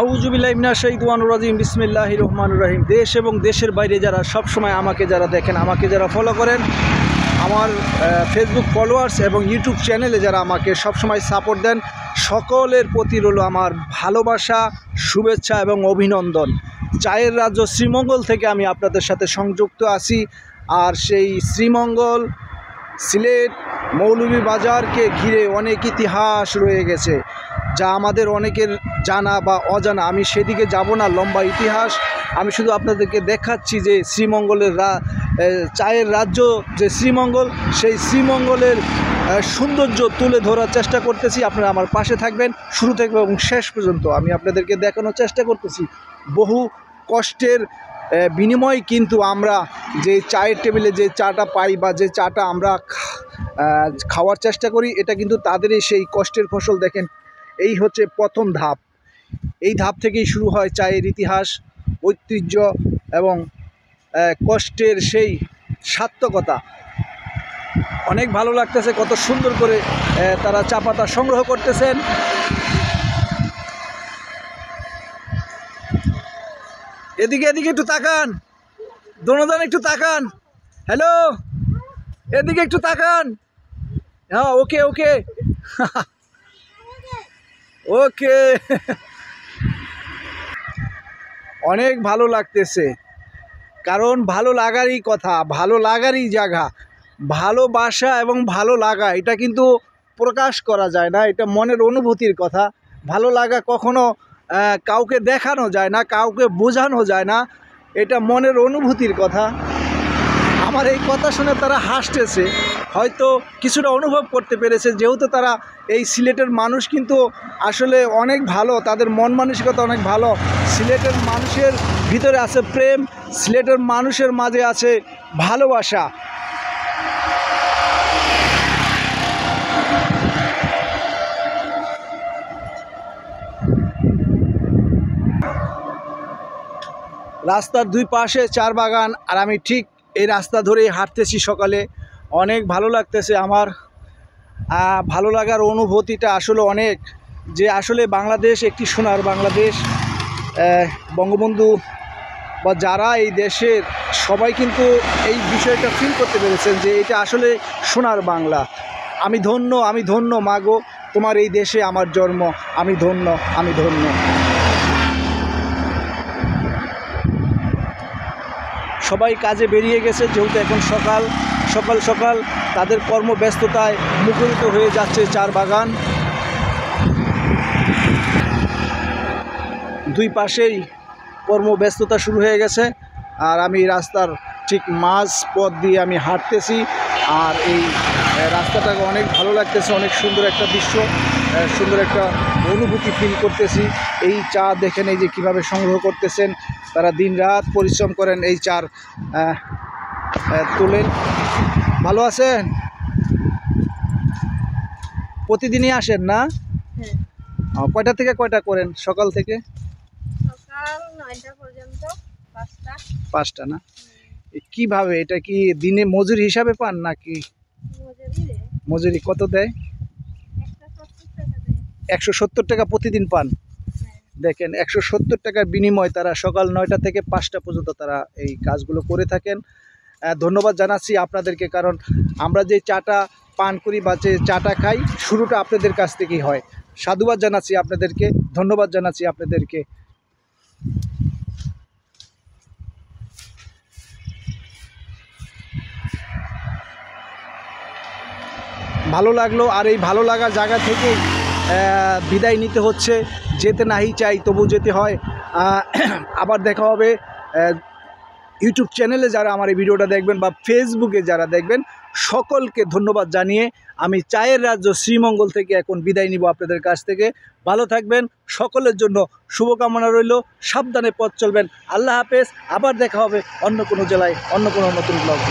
আউযুবিল্লাহি মিনাশ শাইতানির রাজিম বিসমিল্লাহির রহমানির রহিম। দেশ এবং দেশের বাইরে যারা সব সময় আমাকে যারা দেখেন, আমাকে যারা ফলো করেন, আমার ফেসবুক ফলোয়ার্স এবং ইউটিউব চ্যানেলে যারা আমাকে সব সময় সাপোর্ট দেন, সকলের প্রতি রইল আমার ভালোবাসা, শুভেচ্ছা এবং অভিনন্দন। চায়ের রাজ্য শ্রীমঙ্গল থেকে আমি আপনাদের সাথে সংযুক্ত আছি। আর সেই শ্রীমঙ্গল, সিলেট, মৌলভীবাজারকে ঘিরে অনেক ইতিহাস রয়ে গেছে, যা আমাদের অনেকের জানা বা অজানা। আমি সেদিকে যাব না, লম্বা ইতিহাস। আমি শুধু আপনাদেরকে দেখাচ্ছি যে শ্রীমঙ্গলের চায়ের রাজ্য যে শ্রীমঙ্গল, সেই শ্রীমঙ্গলের সৌন্দর্য তুলে ধরার চেষ্টা করতেছি। আপনারা আমার পাশে থাকবেন শুরু থেকে এবং শেষ পর্যন্ত। আমি আপনাদেরকে দেখানোর চেষ্টা করতেছি বহু কষ্টের বিনিময় কিন্তু আমরা যে চায়ের টেবিলে যে চাটা পাই বা যে চাটা আমরা খাওয়ার চেষ্টা করি, এটা কিন্তু তাদেরই সেই কষ্টের ফসল। দেখেন, এই হচ্ছে প্রথম ধাপ। এই ধাপ থেকেই শুরু হয় চায়ের ইতিহাস, ঐতিহ্য এবং কষ্টের সেই সার্থকতা। অনেক ভালো লাগতেছে, কত সুন্দর করে তারা চা পাতা সংগ্রহ করতেছেন। এদিকে এদিকে একটু তাকান, দোনোজন একটু তাকান। হ্যালো, এদিকে একটু তাকান। হ্যাঁ, ওকে ওকে ওকে। অনেক ভালো লাগতেছে, কারণ ভালো লাগারই কথা, ভালো লাগারই জায়গা। ভালোবাসা এবং ভালো লাগা এটা কিন্তু প্রকাশ করা যায় না, এটা মনের অনুভূতির কথা। ভালো লাগা কখনো কাউকে দেখানো যায় না, কাউকে বোঝানো যায় না, এটা মনের অনুভূতির কথা। আমার এই কথা শুনে তারা হাসতেছে, হয়তো কিছুটা অনুভব করতে পেরেছে, যেহেতু তারা এই সিলেটের মানুষ কিন্তু আসলে অনেক ভালো, তাদের মন মানসিকতা অনেক ভালো। সিলেটের মানুষের ভিতরে আছে প্রেম, সিলেটের মানুষের মাঝে আছে ভালোবাসা। রাস্তার দুই পাশে চার বাগান, আর আমি ঠিক এই রাস্তা ধরেই হাঁটতেছি সকালে। অনেক ভালো লাগতেছে আমার। ভালো লাগার অনুভূতিটা আসলে অনেক, যে আসলে বাংলাদেশ একটি সোনার বাংলাদেশ। বঙ্গবন্ধু বা যারা এই দেশের সবাই কিন্তু এই বিষয়টা ফিল করতে পেরেছেন যে এটা আসলে সোনার বাংলা। আমি ধন্য, আমি ধন্য মাগো, তোমার এই দেশে আমার জন্ম। আমি ধন্য, আমি ধন্য। সবাই কাজে বেরিয়ে গেছে, যেহেতু এখন সকাল সকাল সকাল তাদের কর্মব্যস্ততায় মুখরিত হয়ে যাচ্ছে চার বাগান। দুই পাশেই কর্মব্যস্ততা শুরু হয়ে গেছে, আর আমি রাস্তার ঠিক মাঝ পথ দিয়ে আমি হাঁটতেছি। আর এই রাস্তাটাকে অনেক ভালো লাগতেছে, অনেক সুন্দর একটা দৃশ্য, সুন্দর একটা অনুভূতি ফিল করতেছি। এই চা দেখেন, এই যে কীভাবে সংগ্রহ করতেছেন তারা, দিন রাত পরিশ্রম করেন এই চার তোলেন। ভালো আছেন? প্রতিদিনই আসেন না? কয়টা থেকে কয়টা করেন? সকাল থেকে সকাল 9টা পর্যন্ত, 5টা না? কিভাবে, এটা কি দিনে মজুরি হিসাবে পান নাকি? মজুরি কত দেয়? 170 টাকা প্রতিদিন পান। দেখেন, 170 টাকার বিনিময় তারা সকাল 9টা থেকে 5টা পর্যন্ত তারা এই কাজগুলো করে থাকেন। ধন্যবাদ জানাচ্ছি আপনাদেরকে, কারণ আমরা যে চাটা পান করি বা যে চাটা খাই, শুরুটা আপনাদের কাছ থেকেই হয়। সাধুবাদ জানাচ্ছি আপনাদেরকে, ধন্যবাদ জানাচ্ছি আপনাদেরকে। ভালো লাগলো, আর এই ভালো লাগার জায়গা থেকেই বিদায় নিতে হচ্ছে। যেতে নাহি চাই, তবু যেতে হয়। আবার দেখা হবে। ইউটিউব চ্যানেলে যারা আমার এই ভিডিওটা দেখবেন বা ফেসবুকে যারা দেখবেন, সকলকে ধন্যবাদ জানিয়ে আমি চায়ের রাজ্য শ্রীমঙ্গল থেকে এখন বিদায় নিব আপনাদের কাছ থেকে। ভালো থাকবেন, সকলের জন্য শুভকামনা রইল। সাবধানে পথ চলবেন। আল্লাহ হাফেজ। আবার দেখা হবে অন্য কোনো জেলায়, অন্য কোনো নতুন ব্লগে।